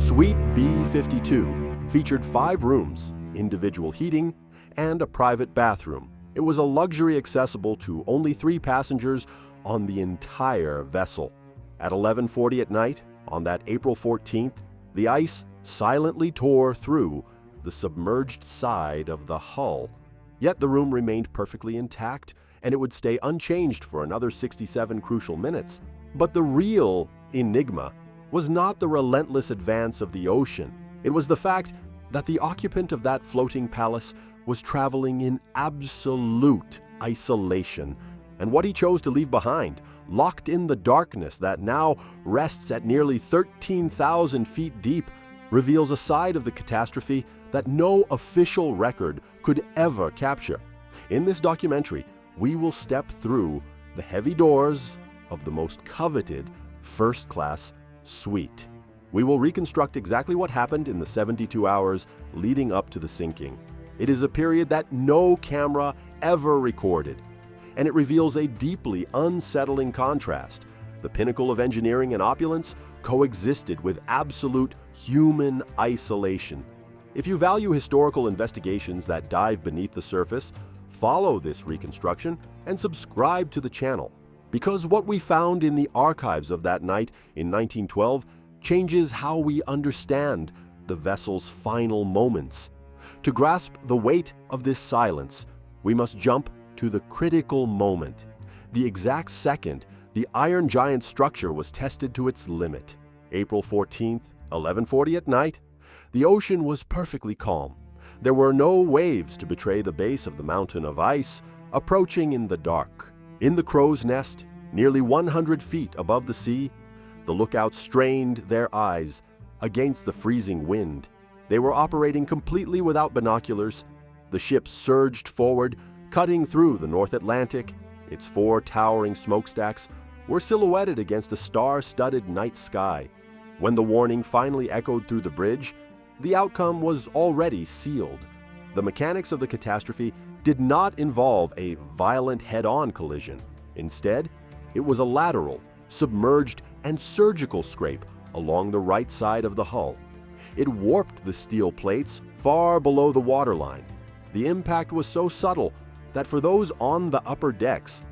Suite B-52 featured 5 rooms, individual heating, and a private bathroom. It was a luxury accessible to only 3 passengers on the entire vessel. At 11:40 at night, on that April 14th, the ice silently tore through the submerged side of the hull. Yet the room remained perfectly intact, and it would stay unchanged for another 67 crucial minutes. But the real enigma was not the relentless advance of the ocean. It was the fact that the occupant of that floating palace was traveling in absolute isolation, and what he chose to leave behind, locked in the darkness that now rests at nearly 13,000 feet deep, reveals a side of the catastrophe that no official record could ever capture. In this documentary, we will step through the heavy doors of the most coveted first-class suite. We will reconstruct exactly what happened in the 72 hours leading up to the sinking. It is a period that no camera ever recorded, and it reveals a deeply unsettling contrast. The pinnacle of engineering and opulence coexisted with absolute human isolation. If you value historical investigations that dive beneath the surface, follow this reconstruction and subscribe to the channel, because what we found in the archives of that night in 1912 changes how we understand the vessel's final moments. To grasp the weight of this silence, we must jump to the critical moment, the exact second the Iron Giant structure was tested to its limit. April 14th, 11:40 at night, the ocean was perfectly calm. There were no waves to betray the base of the mountain of ice approaching in the dark. In the crow's nest, nearly 100 feet above the sea, the lookouts strained their eyes against the freezing wind. They were operating completely without binoculars. The ship surged forward, cutting through the North Atlantic. Its 4 towering smokestacks were silhouetted against a star-studded night sky. When the warning finally echoed through the bridge, the outcome was already sealed. The mechanics of the catastrophe did not involve a violent head-on collision. Instead, it was a lateral, submerged, and surgical scrape along the right side of the hull. It warped the steel plates far below the waterline. The impact was so subtle that for those on the upper decks,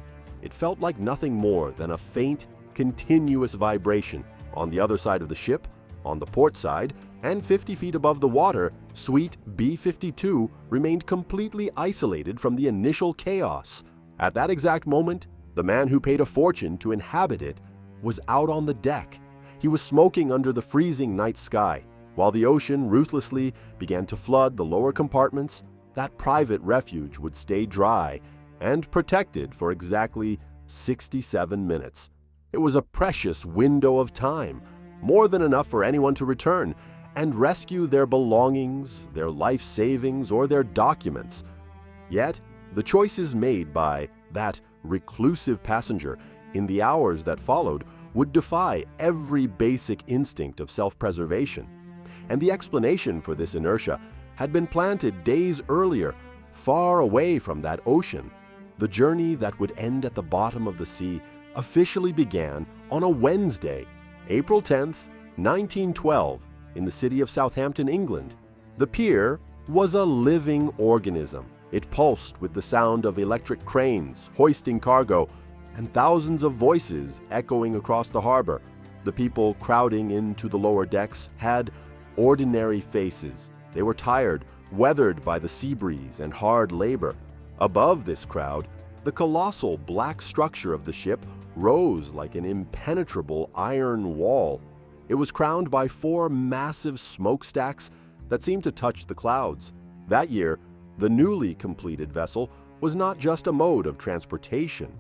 it felt like nothing more than a faint, continuous vibration. On the other side of the ship, on the port side, and 50 feet above the water, Suite B-52 remained completely isolated from the initial chaos. At that exact moment, the man who paid a fortune to inhabit it was out on the deck. He was smoking under the freezing night sky. While the ocean ruthlessly began to flood the lower compartments, that private refuge would stay dry and protected for exactly 67 minutes. It was a precious window of time, more than enough for anyone to return and rescue their belongings, their life savings, or their documents. Yet, the choices made by that reclusive passenger in the hours that followed would defy every basic instinct of self-preservation. And the explanation for this inertia had been planted days earlier, far away from that ocean. The journey that would end at the bottom of the sea officially began on a Wednesday, April 10th, 1912, in the city of Southampton, England. The pier was a living organism. It pulsed with the sound of electric cranes hoisting cargo and thousands of voices echoing across the harbor. The people crowding into the lower decks had ordinary faces. They were tired, weathered by the sea breeze and hard labor. Above this crowd, the colossal black structure of the ship rose like an impenetrable iron wall. It was crowned by 4 massive smokestacks that seemed to touch the clouds. That year, the newly completed vessel was not just a mode of transportation.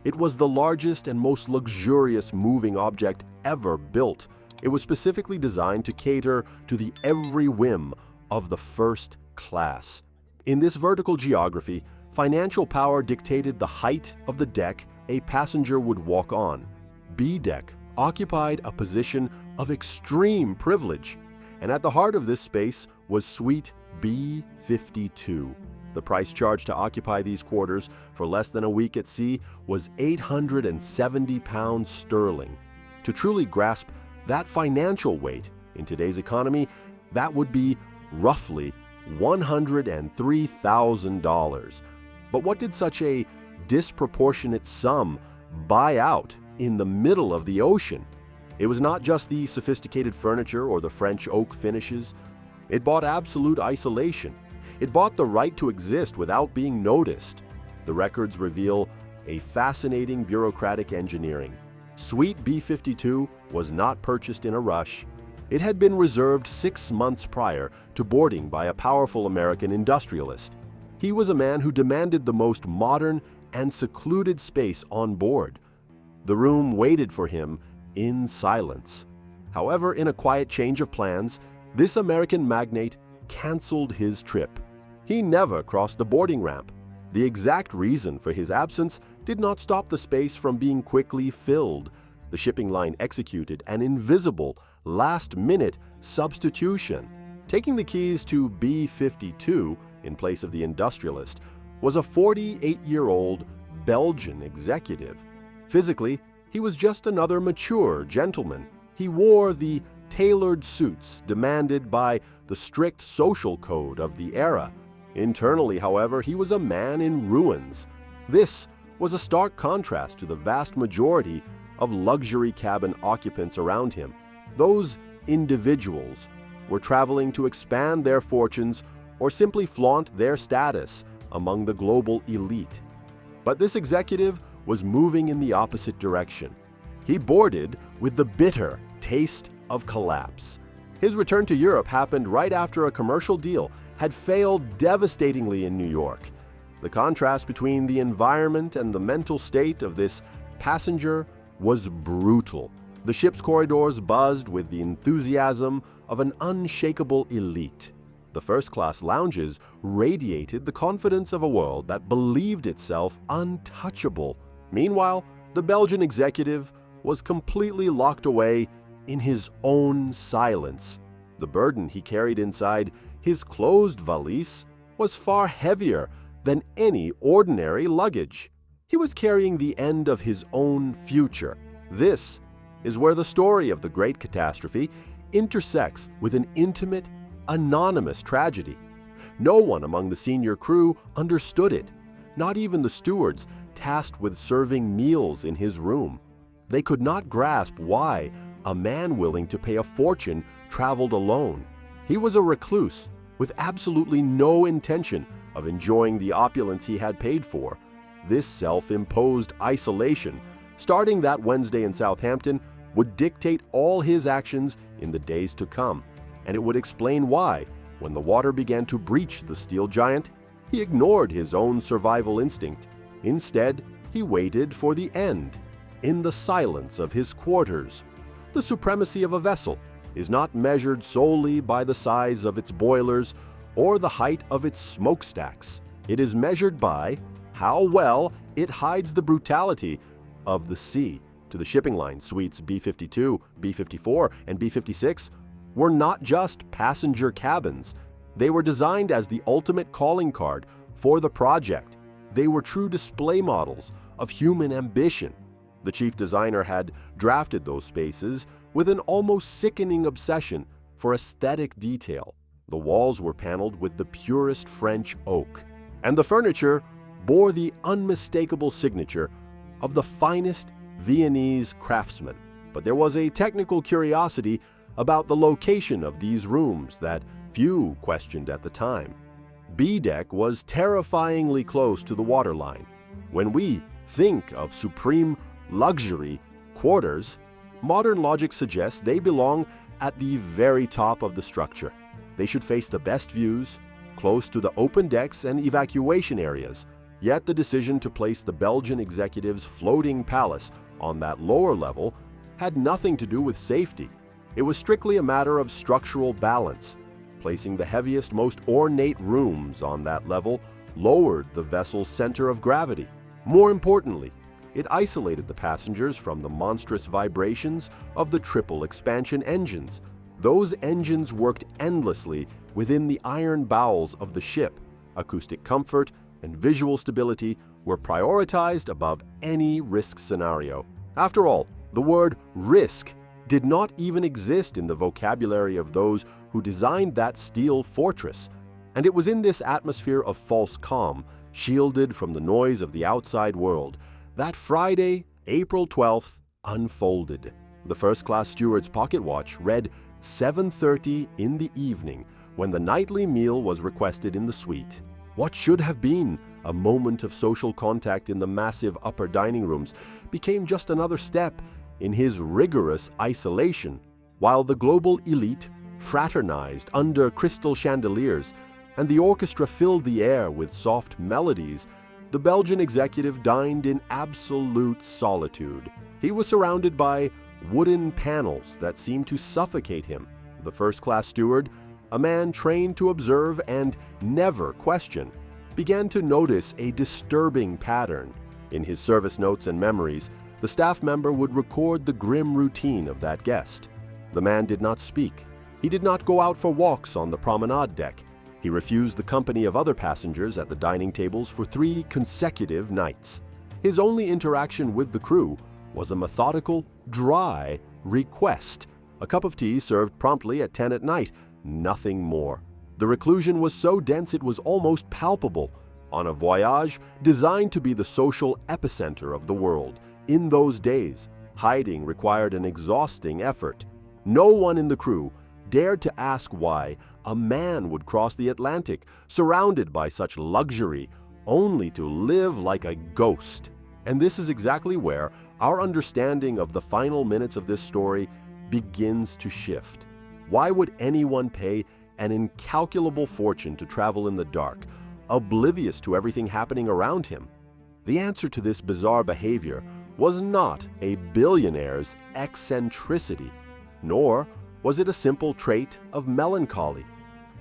It was the largest and most luxurious moving object ever built. It was specifically designed to cater to the every whim of the first class. In this vertical geography, financial power dictated the height of the deck a passenger would walk on. B deck occupied a position of extreme privilege, and at the heart of this space was Suite B-52. The price charged to occupy these quarters for less than a week at sea was £870 sterling. To truly grasp that financial weight, In today's economy, that would be roughly $103,000. But what did such a disproportionate sum buy out in the middle of the ocean? It was not just the sophisticated furniture or the French oak finishes. It bought absolute isolation. It bought the right to exist without being noticed. The records reveal a fascinating bureaucratic engineering. Suite B-52 was not purchased in a rush. It had been reserved 6 months prior to boarding by a powerful American industrialist. He was a man who demanded the most modern and secluded space on board. The room waited for him in silence. However, in a quiet change of plans, this American magnate canceled his trip. He never crossed the boarding ramp. The exact reason for his absence did not stop the space from being quickly filled. The shipping line executed an invisible, last-minute substitution. Taking the keys to B-52 in place of the industrialist was a 48-year-old Belgian executive. Physically, he was just another mature gentleman. He wore the tailored suits demanded by the strict social code of the era. Internally, however, he was a man in ruins. This was a stark contrast to the vast majority of luxury cabin occupants around him. Those individuals were traveling to expand their fortunes or simply flaunt their status among the global elite. But this executive was moving in the opposite direction. He boarded with the bitter taste of collapse. His return to Europe happened right after a commercial deal had failed devastatingly in New York. The contrast between the environment and the mental state of this passenger was brutal. The ship's corridors buzzed with the enthusiasm of an unshakable elite. The first-class lounges radiated the confidence of a world that believed itself untouchable. Meanwhile, the Belgian executive was completely locked away in his own silence. The burden he carried inside his closed valise was far heavier than any ordinary luggage. He was carrying the end of his own future. This is where the story of the Great Catastrophe intersects with an intimate, anonymous tragedy. No one among the senior crew understood it, not even the stewards tasked with serving meals in his room. They could not grasp why a man willing to pay a fortune traveled alone. He was a recluse with absolutely no intention of enjoying the opulence he had paid for. This self-imposed isolation, starting that Wednesday in Southampton, would dictate all his actions in the days to come, and it would explain why, when the water began to breach the steel giant, he ignored his own survival instinct. Instead, he waited for the end, in the silence of his quarters. The supremacy of a vessel is not measured solely by the size of its boilers or the height of its smokestacks. It is measured by how well it hides the brutality of the sea. To the shipping line, suites B-52, B-54, and B-56 were not just passenger cabins. They were designed as the ultimate calling card for the project. They were true display models of human ambition. The chief designer had drafted those spaces with an almost sickening obsession for aesthetic detail. The walls were paneled with the purest French oak, and the furniture bore the unmistakable signature of the finest Viennese craftsmen. But there was a technical curiosity about the location of these rooms that few questioned at the time. B-deck was terrifyingly close to the waterline. When we think of supreme luxury quarters, modern logic suggests they belong at the very top of the structure. They should face the best views, close to the open decks and evacuation areas. Yet the decision to place the Belgian executive's floating palace on that lower level had nothing to do with safety. It was strictly a matter of structural balance. Placing the heaviest, most ornate rooms on that level lowered the vessel's center of gravity. More importantly, it isolated the passengers from the monstrous vibrations of the triple expansion engines. Those engines worked endlessly within the iron bowels of the ship. Acoustic comfort and visual stability were prioritized above any risk scenario. After all, the word risk did not even exist in the vocabulary of those who designed that steel fortress, and it was in this atmosphere of false calm, shielded from the noise of the outside world, that Friday, April 12th, unfolded. The first-class steward's pocket watch read 7:30 in the evening when the nightly meal was requested in the suite. What should have been a moment of social contact in the massive upper dining rooms became just another step in his rigorous isolation. While the global elite fraternized under crystal chandeliers and the orchestra filled the air with soft melodies, the Belgian executive dined in absolute solitude. He was surrounded by wooden panels that seemed to suffocate him. The first-class steward, a man trained to observe and never question, began to notice a disturbing pattern. In his service notes and memories, the staff member would record the grim routine of that guest. The man did not speak. He did not go out for walks on the promenade deck. He refused the company of other passengers at the dining tables for 3 consecutive nights. His only interaction with the crew was a methodical, dry request. A cup of tea served promptly at 10 at night, nothing more. The reclusion was so dense it was almost palpable. On a voyage designed to be the social epicenter of the world, in those days, hiding required an exhausting effort. No one in the crew dared to ask why a man would cross the Atlantic, surrounded by such luxury, only to live like a ghost. And this is exactly where our understanding of the final minutes of this story begins to shift. Why would anyone pay an incalculable fortune to travel in the dark, oblivious to everything happening around him? The answer to this bizarre behavior was not a billionaire's eccentricity, nor was it a simple trait of melancholy.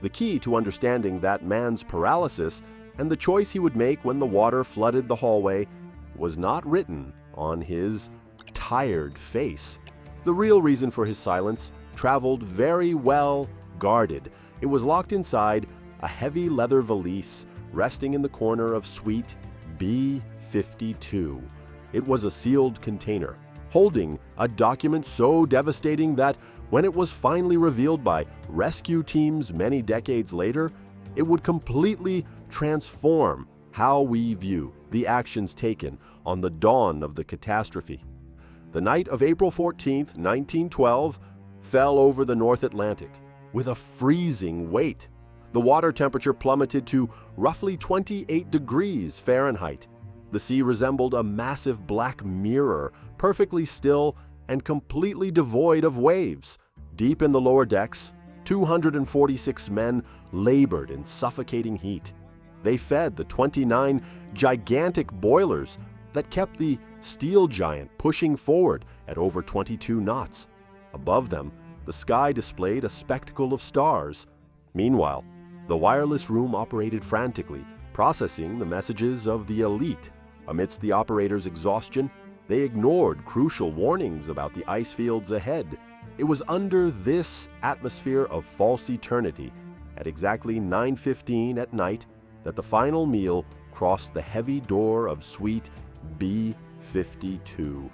The key to understanding that man's paralysis and the choice he would make when the water flooded the hallway was not written on his tired face. The real reason for his silence traveled very well guarded. It was locked inside a heavy leather valise resting in the corner of suite B52. It was a sealed container, holding a document so devastating that when it was finally revealed by rescue teams many decades later, it would completely transform how we view the actions taken on the dawn of the catastrophe. The night of April 14, 1912, fell over the North Atlantic with a freezing weight. The water temperature plummeted to roughly 28 degrees Fahrenheit. The sea resembled a massive black mirror, perfectly still and completely devoid of waves. Deep in the lower decks, 246 men labored in suffocating heat. They fed the 29 gigantic boilers that kept the steel giant pushing forward at over 22 knots. Above them, the sky displayed a spectacle of stars. Meanwhile, the wireless room operated frantically, processing the messages of the elite. Amidst the operators' exhaustion, they ignored crucial warnings about the ice fields ahead. It was under this atmosphere of false eternity, at exactly 9:15 at night, that the final meal crossed the heavy door of suite B52.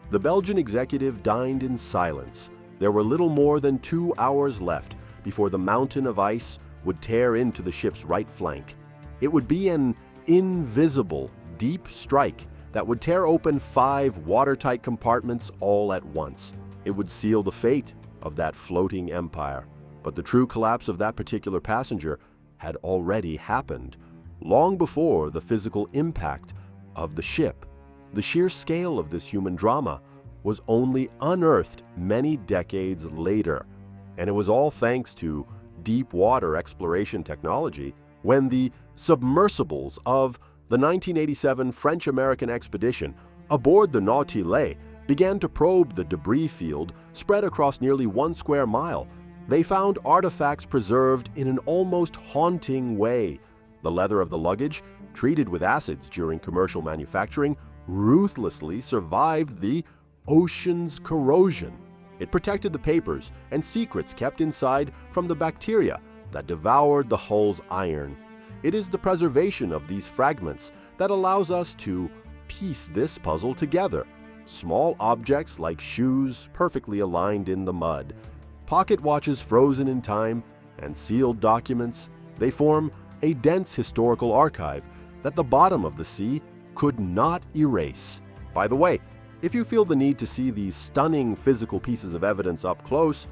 The Belgian executive dined in silence. There were little more than 2 hours left before the mountain of ice would tear into the ship's right flank. It would be an invisible, deep strike that would tear open 5 watertight compartments all at once. It would seal the fate of that floating empire. But the true collapse of that particular passenger had already happened, long before the physical impact of the ship. The sheer scale of this human drama was only unearthed many decades later, and it was all thanks to deep water exploration technology when the submersibles of the 1987 French-American expedition aboard the Nautilus began to probe the debris field spread across nearly 1 square mile. They found artifacts preserved in an almost haunting way. The leather of the luggage, treated with acids during commercial manufacturing, ruthlessly survived the ocean's corrosion. It protected the papers and secrets kept inside from the bacteria that devoured the hull's iron. It is the preservation of these fragments that allows us to piece this puzzle together. small objects like shoes perfectly aligned in the mud, pocket watches frozen in time, and sealed documents, they form a dense historical archive that the bottom of the sea could not erase. By the way, if you feel the need to see these stunning physical pieces of evidence up close,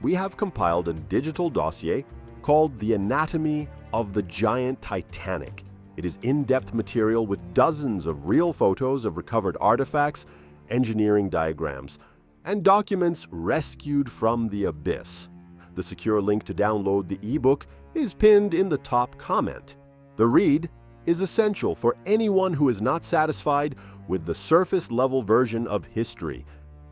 we have compiled a digital dossier called The Anatomy of the Giant Titanic. It is in-depth material with dozens of real photos of recovered artifacts, engineering diagrams, and documents rescued from the abyss. The secure link to download the ebook is pinned in the top comment. The read is essential for anyone who is not satisfied with the surface-level version of history.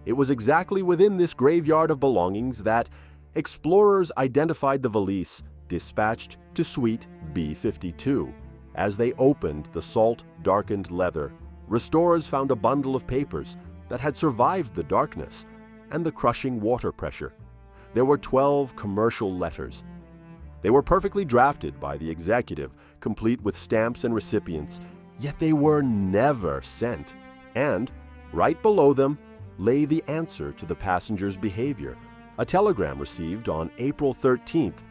It was exactly within this graveyard of belongings that explorers identified the valise dispatched to Suite B-52. As they opened the salt-darkened leather, restorers found a bundle of papers that had survived the darkness and the crushing water pressure. There were 12 commercial letters. They were perfectly drafted by the executive, complete with stamps and recipients, yet they were never sent. And, right below them, lay the answer to the passenger's behavior, a telegram received on April 13th.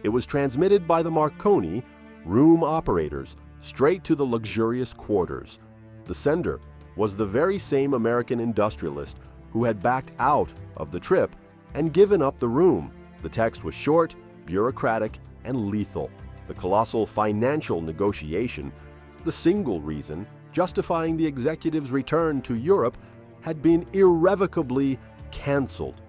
It was transmitted by the Marconi room operators straight to the luxurious quarters. The sender was the very same American industrialist who had backed out of the trip and given up the room. The text was short, bureaucratic, and lethal. The colossal financial negotiation, the single reason justifying the executive's return to Europe, had been irrevocably canceled.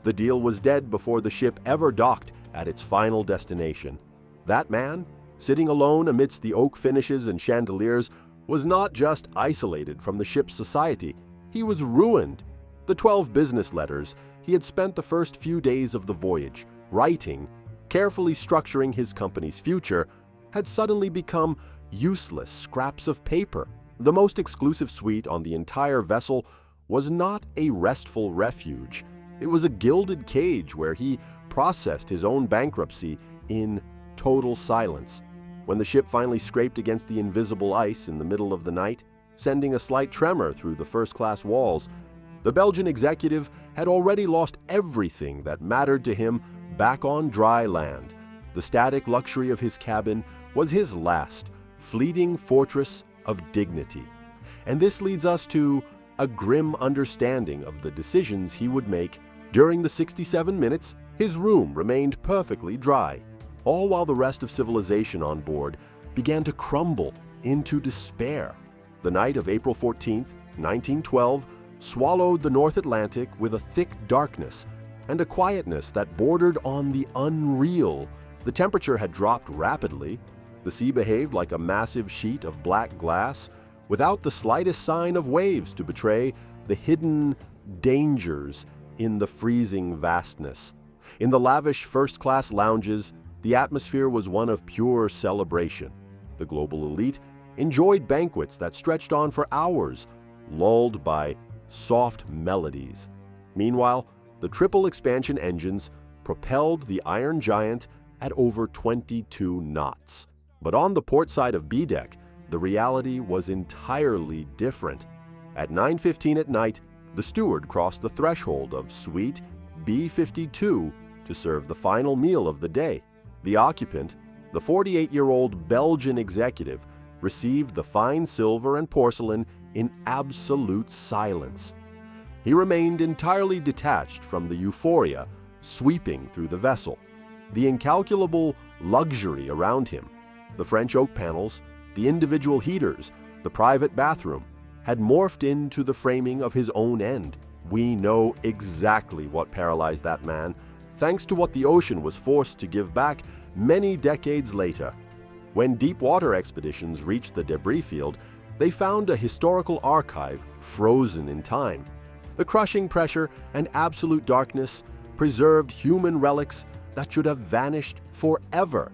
The deal was dead before the ship ever docked at its final destination. That man, sitting alone amidst the oak finishes and chandeliers, was not just isolated from the ship's society, he was ruined. The 12 business letters he had spent the first few days of the voyage writing, carefully structuring his company's future, had suddenly become useless scraps of paper. The most exclusive suite on the entire vessel was not a restful refuge. It was a gilded cage where he processed his own bankruptcy in total silence. When the ship finally scraped against the invisible ice in the middle of the night, sending a slight tremor through the first-class walls, the Belgian executive had already lost everything that mattered to him back on dry land. The static luxury of his cabin was his last, fleeting fortress of dignity. And this leads us to a grim understanding of the decisions he would make. During the 67 minutes, his room remained perfectly dry, all while the rest of civilization on board began to crumble into despair. The night of April 14th, 1912, swallowed the North Atlantic with a thick darkness and a quietness that bordered on the unreal. The temperature had dropped rapidly. The sea behaved like a massive sheet of black glass, without the slightest sign of waves to betray the hidden dangers in the freezing vastness. In the lavish first-class lounges, the atmosphere was one of pure celebration. The global elite enjoyed banquets that stretched on for hours, lulled by soft melodies. Meanwhile, the triple expansion engines propelled the Iron Giant at over 22 knots. But on the port side of B-deck, the reality was entirely different. At 9:15 at night, the steward crossed the threshold of Suite B-52 to serve the final meal of the day. The occupant, the 48-year-old Belgian executive, received the fine silver and porcelain in absolute silence. He remained entirely detached from the euphoria sweeping through the vessel. The incalculable luxury around him, the French oak panels, the individual heaters, the private bathroom, had morphed into the framing of his own end. We know exactly what paralyzed that man, thanks to what the ocean was forced to give back many decades later. When deep water expeditions reached the debris field, they found a historical archive frozen in time. The crushing pressure and absolute darkness preserved human relics that should have vanished forever.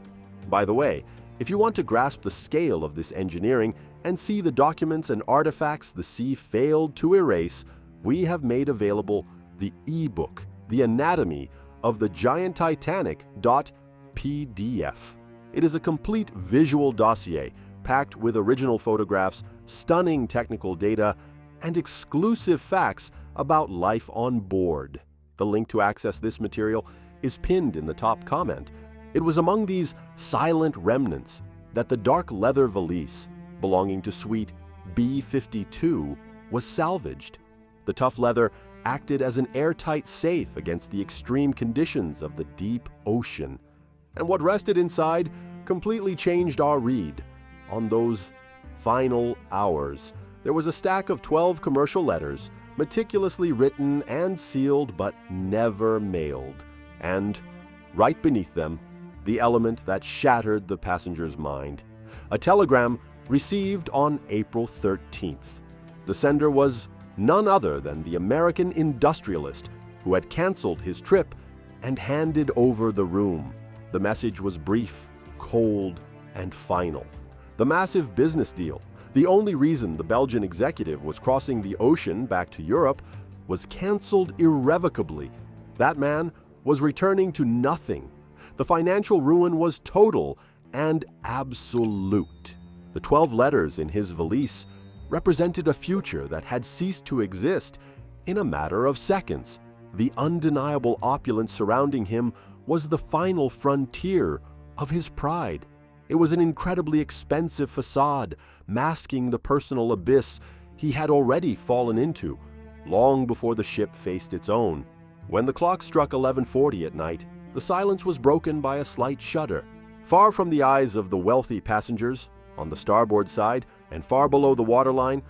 By the way, if you want to grasp the scale of this engineering and see the documents and artifacts the sea failed to erase, we have made available the e-book, The Anatomy of the Giant Titanic .pdf. It is a complete visual dossier packed with original photographs, stunning technical data, and exclusive facts about life on board. The link to access this material is pinned in the top comment. It was among these silent remnants that the dark leather valise belonging to suite B52 was salvaged. The tough leather acted as an airtight safe against the extreme conditions of the deep ocean. And what rested inside completely changed our read. On those final hours, there was a stack of 12 commercial letters, meticulously written and sealed but never mailed. And right beneath them, the element that shattered the passenger's mind. A telegram received on April 13th. The sender was none other than the American industrialist who had canceled his trip and handed over the room. The message was brief, cold, and final. The massive business deal, the only reason the Belgian executive was crossing the ocean back to Europe, was canceled irrevocably. That man was returning to nothing. The financial ruin was total and absolute. The 12 letters in his valise represented a future that had ceased to exist in a matter of seconds. The undeniable opulence surrounding him was the final frontier of his pride. It was an incredibly expensive facade, masking the personal abyss he had already fallen into, long before the ship faced its own. When the clock struck 11:40 at night, the silence was broken by a slight shudder. Far from the eyes of the wealthy passengers, on the starboard side and far below the waterline,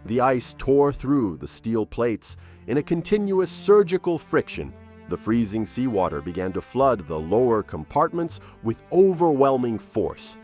the ice tore through the steel plates in a continuous surgical friction. The freezing seawater began to flood the lower compartments with overwhelming force.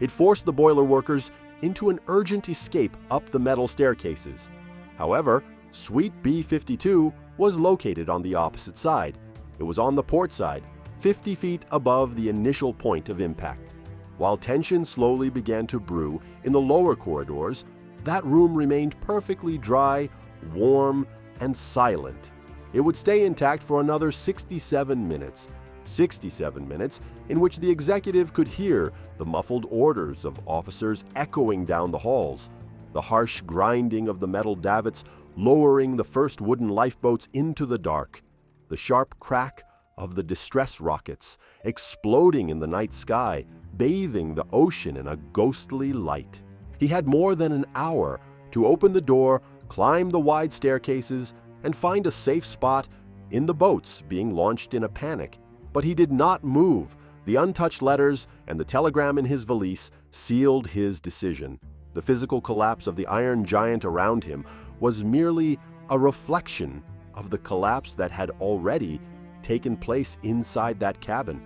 It forced the boiler workers into an urgent escape up the metal staircases. However, Suite B52 was located on the opposite side. It was on the port side, 50 feet above the initial point of impact. While tension slowly began to brew in the lower corridors, that room remained perfectly dry, warm, and silent. It would stay intact for another 67 minutes. 67 minutes in which the executive could hear the muffled orders of officers echoing down the halls, the harsh grinding of the metal davits lowering the first wooden lifeboats into the dark, the sharp crack of the distress rockets exploding in the night sky, bathing the ocean in a ghostly light. He had more than an hour to open the door, climb the wide staircases, and find a safe spot in the boats being launched in a panic. But he did not move. The untouched letters and the telegram in his valise sealed his decision. The physical collapse of the iron giant around him was merely a reflection of the collapse that had already taken place inside that cabin.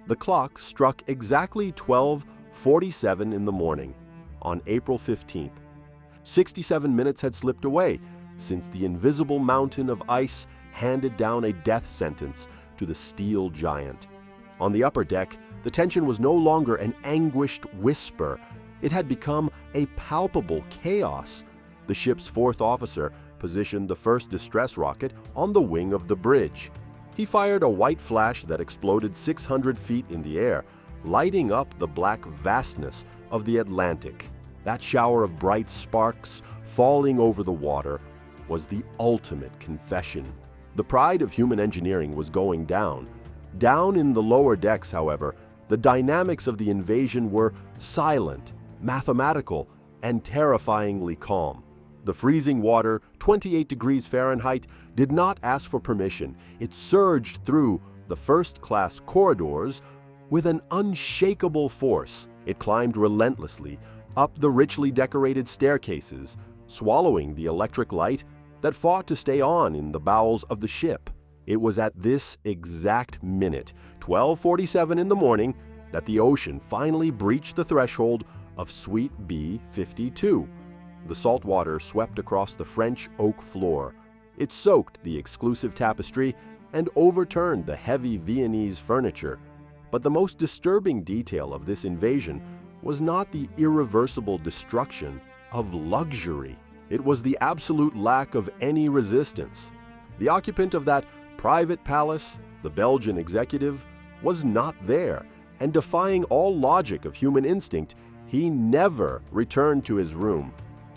The clock struck exactly 12:47 in the morning on April 15th. 67 minutes had slipped away since the invisible mountain of ice handed down a death sentence to the steel giant. On the upper deck, the tension was no longer an anguished whisper. It had become a palpable chaos. The ship's fourth officer positioned the first distress rocket on the wing of the bridge. He fired a white flash that exploded 600 feet in the air, lighting up the black vastness of the Atlantic. That shower of bright sparks falling over the water was the ultimate confession. The pride of human engineering was going down. Down in the lower decks, however, the dynamics of the invasion were silent, mathematical, and terrifyingly calm. The freezing water, 28 degrees Fahrenheit, did not ask for permission. It surged through the first-class corridors with an unshakable force. It climbed relentlessly up the richly decorated staircases, swallowing the electric light that fought to stay on in the bowels of the ship. It was at this exact minute, 12:47 in the morning, that the ocean finally breached the threshold of Suite B52. The salt water swept across the French oak floor. It soaked the exclusive tapestry and overturned the heavy Viennese furniture. But the most disturbing detail of this invasion was not the irreversible destruction of luxury. It was the absolute lack of any resistance. The occupant of that private palace, the Belgian executive, was not there, and defying all logic of human instinct, he never returned to his room.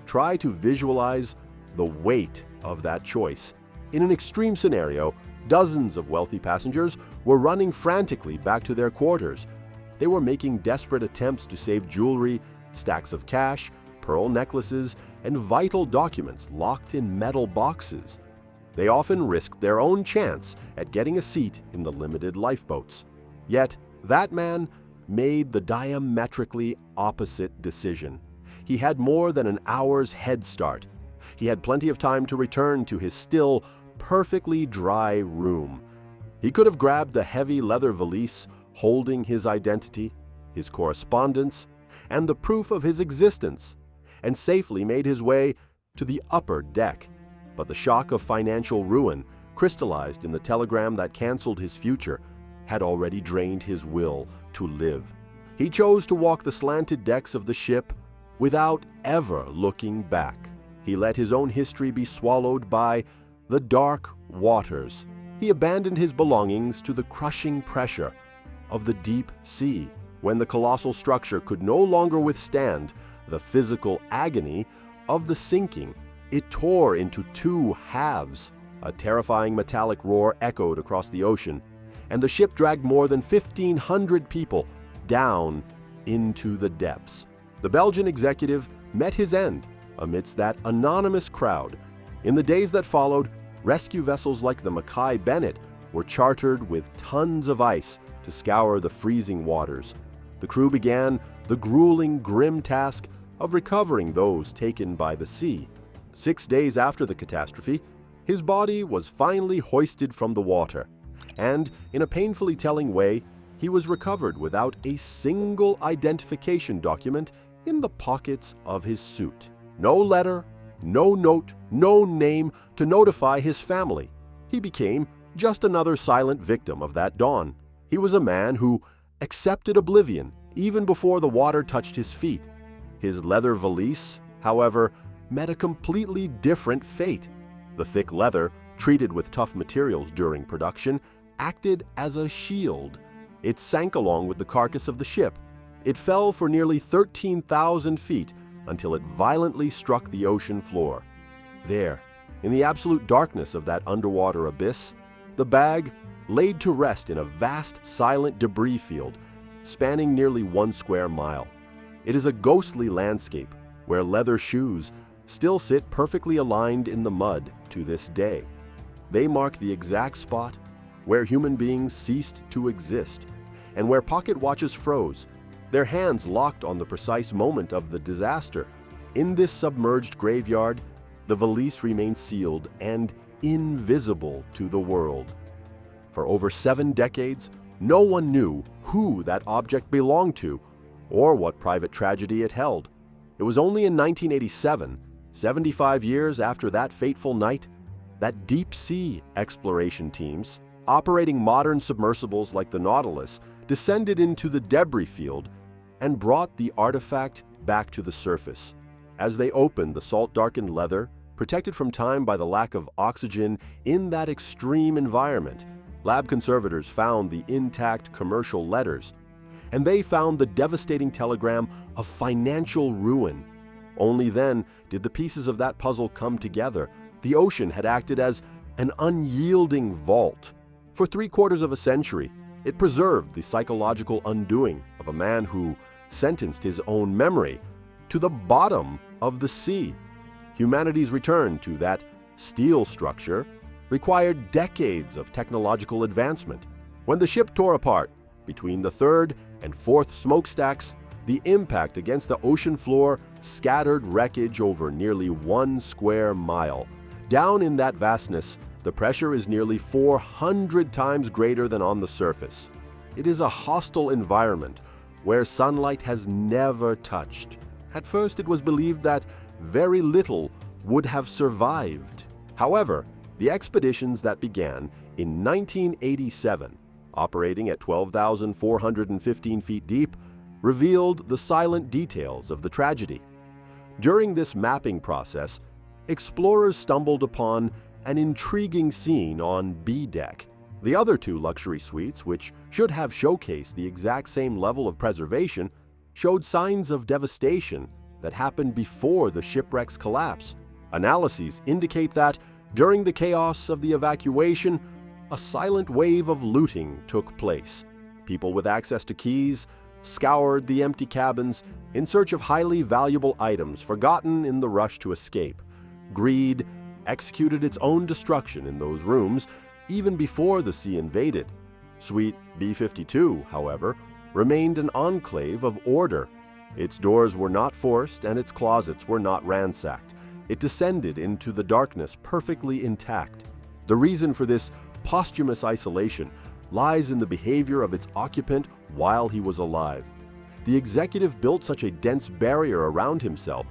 Try to visualize the weight of that choice. In an extreme scenario, dozens of wealthy passengers were running frantically back to their quarters. They were making desperate attempts to save jewelry, stacks of cash, pearl necklaces, and vital documents locked in metal boxes. They often risked their own chance at getting a seat in the limited lifeboats. Yet, that man made the diametrically opposite decision. He had more than an hour's head start. He had plenty of time to return to his still perfectly dry room. He could have grabbed the heavy leather valise holding his identity, his correspondence, and the proof of his existence, and safely made his way to the upper deck. But the shock of financial ruin, crystallized in the telegram that canceled his future, had already drained his will to live. He chose to walk the slanted decks of the ship without ever looking back. He let his own history be swallowed by the dark waters. He abandoned his belongings to the crushing pressure of the deep sea. When the colossal structure could no longer withstand the physical agony of the sinking, it tore into two halves. A terrifying metallic roar echoed across the ocean, and the ship dragged more than 1,500 people down into the depths. The Belgian executive met his end amidst that anonymous crowd. In the days that followed, rescue vessels like the Mackay Bennett were chartered with tons of ice to scour the freezing waters. The crew began the grueling, grim task of recovering those taken by the sea. 6 days after the catastrophe, his body was finally hoisted from the water, and in a painfully telling way, he was recovered without a single identification document in the pockets of his suit. No letter, no note, no name to notify his family. He became just another silent victim of that dawn. He was a man who accepted oblivion even before the water touched his feet. His leather valise, however, met a completely different fate. The thick leather, treated with tough materials during production, acted as a shield. It sank along with the carcass of the ship. It fell for nearly 13,000 feet until it violently struck the ocean floor. There, in the absolute darkness of that underwater abyss, the bag laid to rest in a vast, silent debris field spanning nearly 1 square mile. It is a ghostly landscape where leather shoes still sit perfectly aligned in the mud to this day. They mark the exact spot where human beings ceased to exist, and where pocket watches froze, their hands locked on the precise moment of the disaster. In this submerged graveyard, the valise remained sealed and invisible to the world. For over 7 decades, no one knew who that object belonged to or what private tragedy it held. It was only in 1987, 75 years after that fateful night, that deep-sea exploration teams, operating modern submersibles like the Nautilus, descended into the debris field and brought the artifact back to the surface. As they opened the salt-darkened leather, protected from time by the lack of oxygen in that extreme environment, lab conservators found the intact commercial letters, and they found the devastating telegram of financial ruin. Only then did the pieces of that puzzle come together. The ocean had acted as an unyielding vault. For 3/4 of a century, it preserved the psychological undoing of a man who sentenced his own memory to the bottom of the sea. Humanity's return to that steel structure required decades of technological advancement. When the ship tore apart between the 3rd and 4th smokestacks, the impact against the ocean floor scattered wreckage over nearly 1 square mile. Down in that vastness, the pressure is nearly 400 times greater than on the surface. It is a hostile environment where sunlight has never touched. At first, it was believed that very little would have survived. However, the expeditions that began in 1987, operating at 12,415 feet deep, revealed the silent details of the tragedy. During this mapping process, explorers stumbled upon an intriguing scene on B deck. The other 2 luxury suites, which should have showcased the exact same level of preservation, showed signs of devastation that happened before the shipwreck's collapse. Analyses indicate that, during the chaos of the evacuation, a silent wave of looting took place. People with access to keys scoured the empty cabins in search of highly valuable items forgotten in the rush to escape. Greed executed its own destruction in those rooms even before the sea invaded. Suite B-52, however, remained an enclave of order. Its doors were not forced and its closets were not ransacked. It descended into the darkness perfectly intact. The reason for this posthumous isolation lies in the behavior of its occupant while he was alive. The executive built such a dense barrier around himself,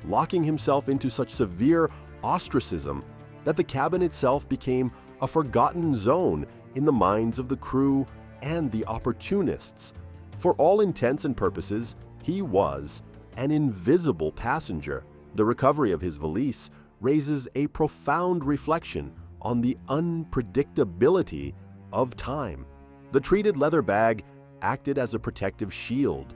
locking himself into such severe ostracism that the cabin itself became a forgotten zone in the minds of the crew and the opportunists. For all intents and purposes, he was an invisible passenger. The recovery of his valise raises a profound reflection on the unpredictability of time. The treated leather bag acted as a protective shield,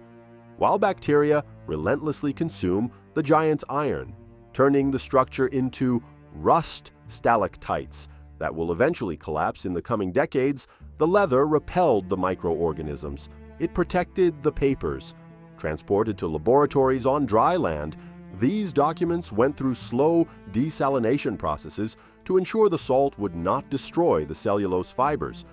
while bacteria relentlessly consume the giant's iron, turning the structure into rust stalactites that will eventually collapse in the coming decades. The leather repelled the microorganisms. It protected the papers. Transported to laboratories on dry land, these documents went through slow desalination processes to ensure the salt would not destroy the cellulose fibers.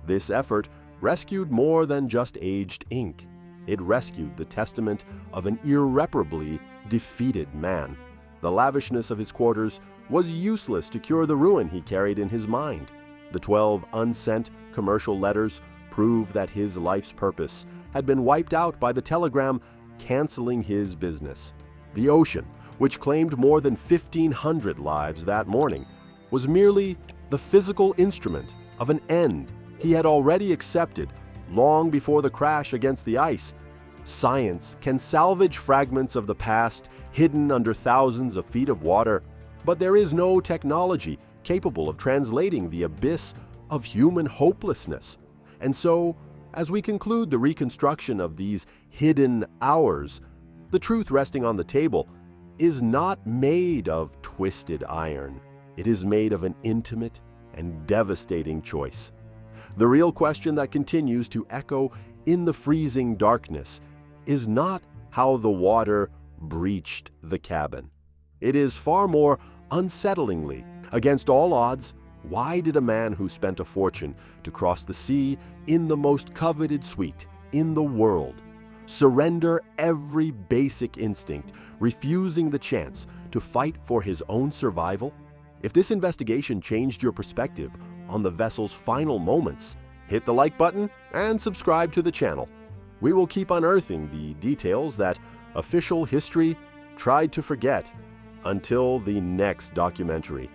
This effort rescued more than just aged ink. It rescued the testament of an irreparably defeated man. The lavishness of his quarters was useless to cure the ruin he carried in his mind. The 12 unsent commercial letters prove that his life's purpose had been wiped out by the telegram canceling his business. The ocean, which claimed more than 1,500 lives that morning, was merely the physical instrument of an end he had already accepted long before the crash against the ice. Science can salvage fragments of the past hidden under thousands of feet of water, but there is no technology capable of translating the abyss of human hopelessness. And so, as we conclude the reconstruction of these hidden hours, the truth resting on the table is not made of twisted iron. It is made of an intimate and devastating choice. The real question that continues to echo in the freezing darkness is not how the water breached the cabin. It is far more unsettlingly, against all odds, why did a man who spent a fortune to cross the sea in the most coveted suite in the world surrender every basic instinct, refusing the chance to fight for his own survival? If this investigation changed your perspective on the vessel's final moments, hit the like button and subscribe to the channel. We will keep unearthing the details that official history tried to forget. Until the next documentary.